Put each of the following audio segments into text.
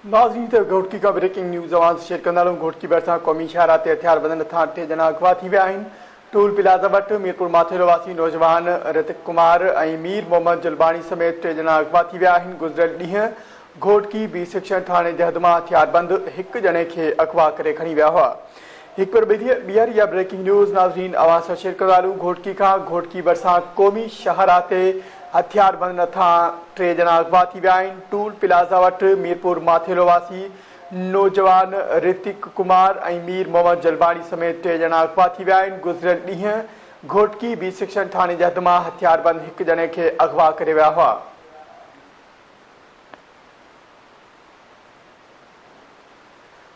नाज़रीन त घोटकी का ब्रेकिंग न्यूज़ आवाज़ शेयर कंदा घोटकी भरिसां क़ौमी शहरा ते हथियार बंदन था 3 जना अगवा थी विया आहिनि। टोल प्लाज़ा वटि मीरपुर माथेरो वासी नौजवान ऋतिक कुमार ऐं मीर मोहम्मद जलबाणी समेत 3 जना अगवा थी विया आहिनि। गुज़िरियल ॾींहुं घोटकी बी सेक्शन थाणे जे हद मां हथियारबंद हिकु ॼणे खे अगवा करे खणी विया हुआ। हिकु ॿीहर इहा ब्रेकिंग न्यूज़ नाज़रीन आवाज़ सां शेयर कंदा घोटकी खां घोटकी भरिसां क़ौमी शहरा ते हथियार बंद नथा 3 जना अगवा थी विया आहिनि। टूल प्लाज़ा वटि मीरपुर माथेरो वासी नौजवान ऋतिक कुमार ऐं मीर मोहम्मद जलबाणी समेत 3 जना अगवा थी विया आहिनि। गुज़िरियल ॾींहुं घोटकी बी सेक्शन थाणे जे हद मां हथियारबंद हिकु ॼणे खे अगवा करे विया हुआ।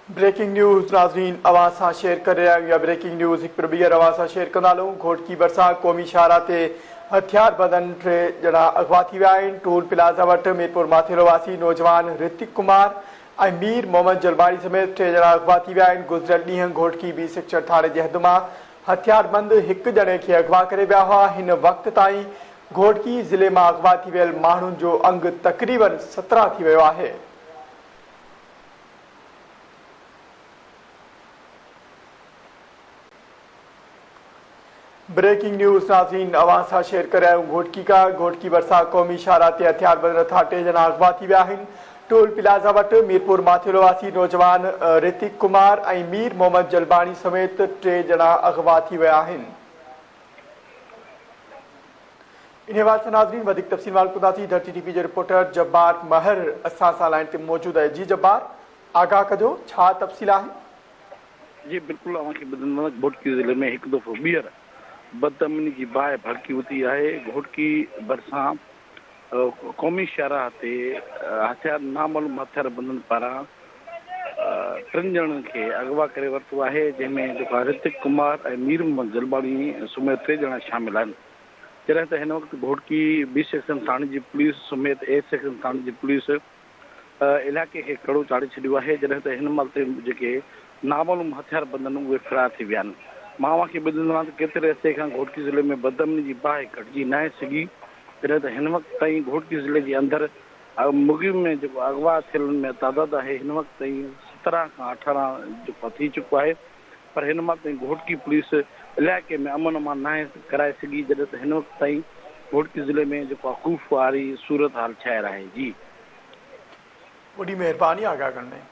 ब्रेकिंग न्यूज़ नाज़रीन आवाज़ सां शेयर करे रहिया आहियूं। ब्रेकिंग न्यूज़ हिकु ॿीहर आवाज़ सां शेयर कंदा घोटकी भरिसां क़ौमी शहरा ते हथियार बंदन 3 ॼणा अगवा थी विया आहिनि। टोल प्लाज़ा वटि मीरपुर माथेरो वासी नौजवान ऋतिक कुमार ऐं मीर मोहम्मद जलबाणी समेत 3 ॼणा अगवा थी विया आहिनि। गुज़िरियल ॾींहुं घोटकी बी सेक्शन थाणे जे हद मां हथियारबंद हिकु ॼणे खे अगवा करे विया हुआ। हिन वक़्त ताईं घोटकी ज़िले मां अगवा थी वियल माण्हुनि जो अंग तक़रीबन 17 थी वियो आहे। ब्रेकिंग न्यूज़ नाज़रीन आवाज़ सां शेयर करे रहिया आहियूं। घोटकी भरिसां क़ौमी शहरा ते हथियार बंद नथा 3 ॼणा अगवा थी विया आहिनि। टोल प्लाज़ा वटि मीरपुर माथेरो वासी नौजवान ऋतिक कुमार ऐं मीर मोहम्मद जलबाणी समेत 3 ॼणा अगवा थी विया आहिनि। इन हवाले सां नाज़रीन वधीक तफ़सील मालूम कंदासीं। धरती टीवी जे रिपोर्टर जब्बार महर असां सां लाइन ते मौजूदु आहे। जी जब्बार, आगाह कजो, छा तफ़सील आहे? जी बिल्कुलु, घोटकी ज़िले में हिकु दफ़ो ॿीहर बदअमनी की बाहि भड़की उथी आहे। घोटकी भरिसां क़ौमी शहरा ते हथियार नामालूम हथियार बंदन पारां 3 ॼणनि खे अगवा करे वरितो आहे, जंहिंमें जेको ऋतिक कुमार ऐं मीर मोहम्मद जलबाणी समेत 3 ॼणा शामिल आहिनि। जॾहिं त हिन वक़्तु घोटकी बी सेक्शन थाणे जी पुलिस समेत A section Thane ji police इलाइक़े खे कड़ो चाढ़े छॾियो आहे। जॾहिं त हिन महिल ते जेके नामालूम हथियार बंदन उहे फरार थी विया आहिनि। मां तव्हांखे ॿुधाईंदो त केतिरे अरसे खां घोटकी ज़िले में बदअमनी जी बाहि घटिजी न आहे सघी। जॾहिं त हिन वक़्तु ताईं घोटकी ज़िले जे अंदरि मुगिम में जेको अगवा थियल में तादादु आहे हिन वक़्तु ताईं 17 खां 18 जेको थी चुको आहे। पर हिन महिल ताईं घोटकी पुलिस इलाइक़े में अमन अमान न आहे कराए सघी। जॾहिं त हिन वक़्तु ताईं घोटकी ज़िले में जेको ख़ौफ़ वारी सूरत हाल छाइर आहे। जी, वॾी महिरबानी आगाह करण में।